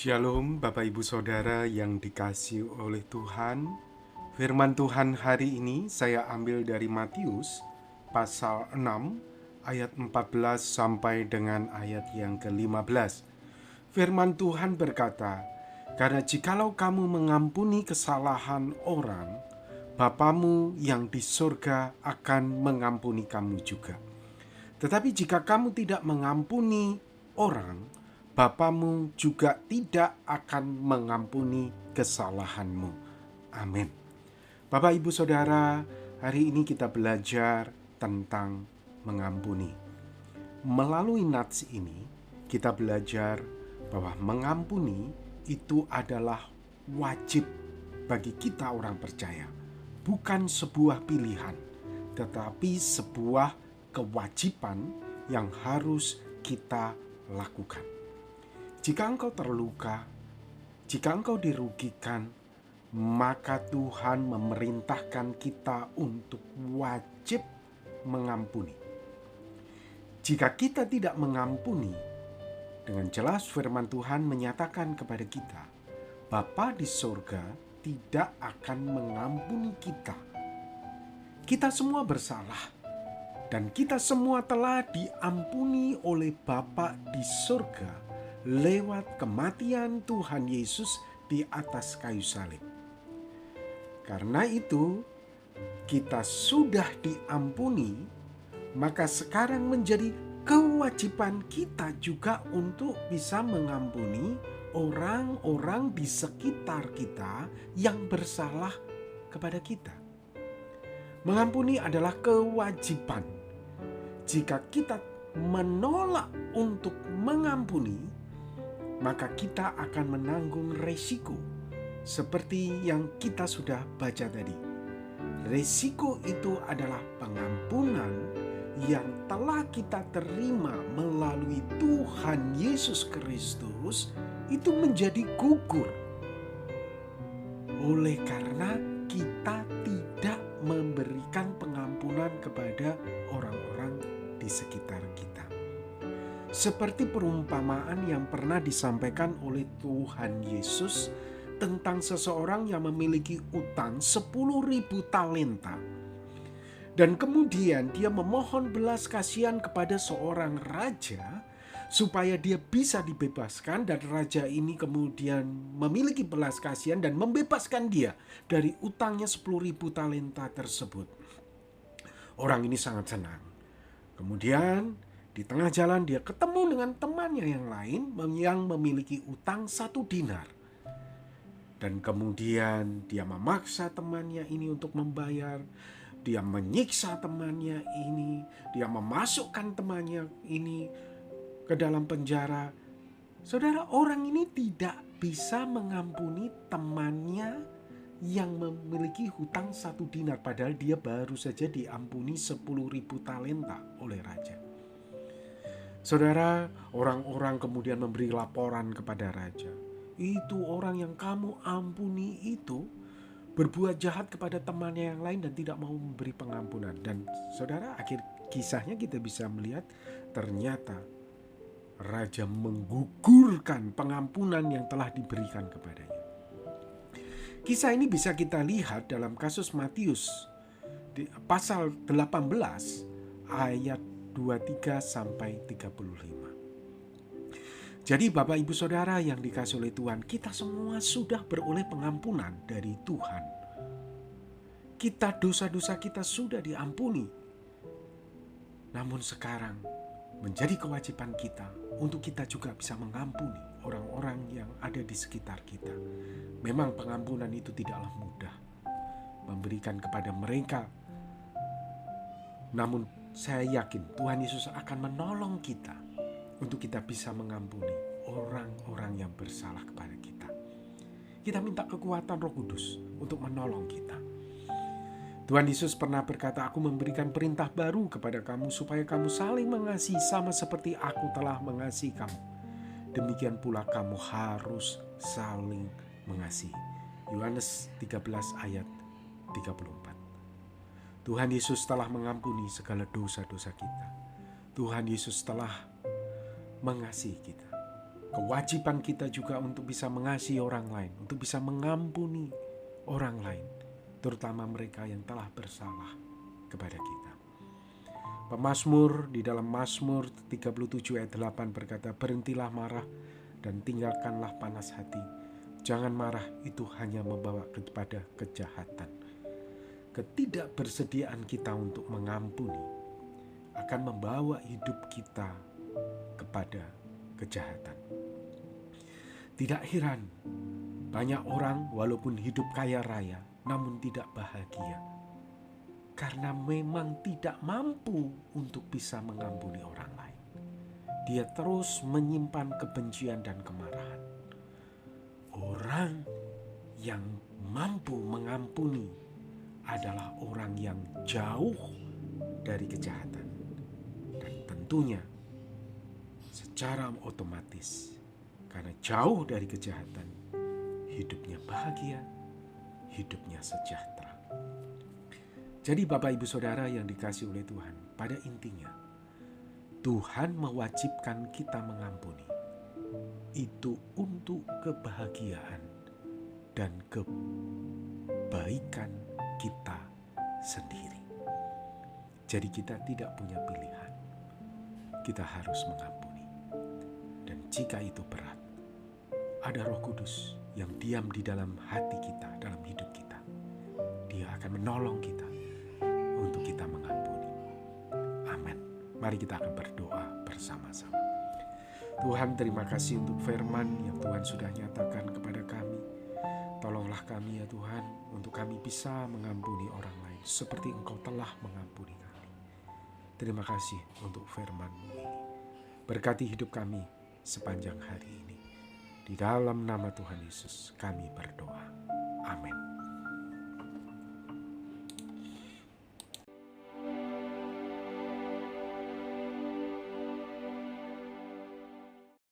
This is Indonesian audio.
Shalom Bapak Ibu Saudara yang dikasihi oleh Tuhan. Firman Tuhan hari ini saya ambil dari Matius pasal 6 ayat 14 sampai dengan ayat yang ke-15. Firman Tuhan berkata, "Karena jikalau kamu mengampuni kesalahan orang, Bapamu yang di surga akan mengampuni kamu juga. Tetapi jika kamu tidak mengampuni orang, Bapamu juga tidak akan mengampuni kesalahanmu." Amin. Bapak, Ibu, Saudara, hari ini kita belajar tentang mengampuni. Melalui nats ini, kita belajar bahwa mengampuni itu adalah wajib bagi kita orang percaya. Bukan sebuah pilihan, tetapi sebuah kewajiban yang harus kita lakukan. Jika engkau terluka, jika engkau dirugikan, maka Tuhan memerintahkan kita untuk wajib mengampuni. Jika kita tidak mengampuni, dengan jelas firman Tuhan menyatakan kepada kita, Bapa di surga tidak akan mengampuni kita. Kita semua bersalah, dan kita semua telah diampuni oleh Bapa di surga lewat kematian Tuhan Yesus di atas kayu salib. Karena itu, kita sudah diampuni, maka sekarang menjadi kewajiban kita juga untuk bisa mengampuni orang-orang di sekitar kita yang bersalah kepada kita. Mengampuni adalah kewajiban. Jika kita menolak untuk mengampuni, maka kita akan menanggung resiko seperti yang kita sudah baca tadi. Resiko itu adalah pengampunan yang telah kita terima melalui Tuhan Yesus Kristus itu menjadi gugur. Oleh karena kita tidak memberikan pengampunan kepada orang-orang di sekitar kita. Seperti perumpamaan yang pernah disampaikan oleh Tuhan Yesus tentang seseorang yang memiliki utang 10.000 talenta. Dan kemudian dia memohon belas kasihan kepada seorang raja supaya dia bisa dibebaskan, dan raja ini kemudian memiliki belas kasihan dan membebaskan dia dari utangnya 10.000 talenta tersebut. Orang ini sangat senang. Kemudian di tengah jalan dia ketemu dengan temannya yang lain yang memiliki utang 1 dinar. Dan kemudian dia memaksa temannya ini untuk membayar. Dia menyiksa temannya ini. Dia memasukkan temannya ini ke dalam penjara. Saudara, orang ini tidak bisa mengampuni temannya yang memiliki hutang 1 dinar. Padahal dia baru saja diampuni 10.000 talenta oleh raja. Saudara, orang-orang kemudian memberi laporan kepada raja. Itu orang yang kamu ampuni itu berbuat jahat kepada temannya yang lain dan tidak mau memberi pengampunan. Dan saudara, akhir kisahnya kita bisa melihat ternyata raja menggugurkan pengampunan yang telah diberikan kepadanya. Kisah ini bisa kita lihat dalam kasus Matius di pasal 18 ayat 23 sampai 35. Jadi Bapak Ibu Saudara yang dikasihi oleh Tuhan, kita semua sudah beroleh pengampunan dari Tuhan. Dosa-dosa kita sudah diampuni. Namun sekarang menjadi kewajiban kita untuk kita juga bisa mengampuni orang-orang yang ada di sekitar kita. Memang pengampunan itu tidaklah mudah memberikan kepada mereka. Namun saya yakin Tuhan Yesus akan menolong kita untuk kita bisa mengampuni orang-orang yang bersalah kepada kita. Kita minta kekuatan Roh Kudus untuk menolong kita. Tuhan Yesus pernah berkata, "Aku memberikan perintah baru kepada kamu supaya kamu saling mengasihi sama seperti aku telah mengasihi kamu. Demikian pula kamu harus saling mengasihi." Yohanes 13 ayat 34. Tuhan Yesus telah mengampuni segala dosa-dosa kita. Tuhan Yesus telah mengasihi kita. Kewajiban kita juga untuk bisa mengasihi orang lain, untuk bisa mengampuni orang lain, terutama mereka yang telah bersalah kepada kita. Pemazmur di dalam Mazmur 37 ayat 8 berkata, "Berhentilah marah dan tinggalkanlah panas hati. Jangan marah, itu hanya membawa kepada kejahatan." Ketidakbersediaan kita untuk mengampuni akan membawa hidup kita kepada kejahatan. Tidak heran, banyak orang walaupun hidup kaya raya namun tidak bahagia, karena memang tidak mampu untuk bisa mengampuni orang lain. Dia terus menyimpan kebencian dan kemarahan. Orang yang mampu mengampuni adalah orang yang jauh dari kejahatan. Dan tentunya secara otomatis, karena jauh dari kejahatan, hidupnya bahagia, hidupnya sejahtera. Jadi Bapak Ibu Saudara yang dikasihi oleh Tuhan, pada intinya Tuhan mewajibkan kita mengampuni. Itu untuk kebahagiaan dan kebaikan kita sendiri. Jadi kita tidak punya pilihan. Kita harus mengampuni. Dan jika itu berat, ada Roh Kudus yang diam di dalam hati kita, dalam hidup kita. Dia akan menolong kita untuk kita mengampuni. Amin. Mari kita akan berdoa bersama-sama. Tuhan, terima kasih untuk firman yang Tuhan sudah nyatakan kepada kami. Tolonglah kami ya Tuhan, untuk kami bisa mengampuni orang lain seperti Engkau telah mengampuni kami. Terima kasih untuk firman-Mu ini. Berkati hidup kami sepanjang hari ini. Di dalam nama Tuhan Yesus kami berdoa.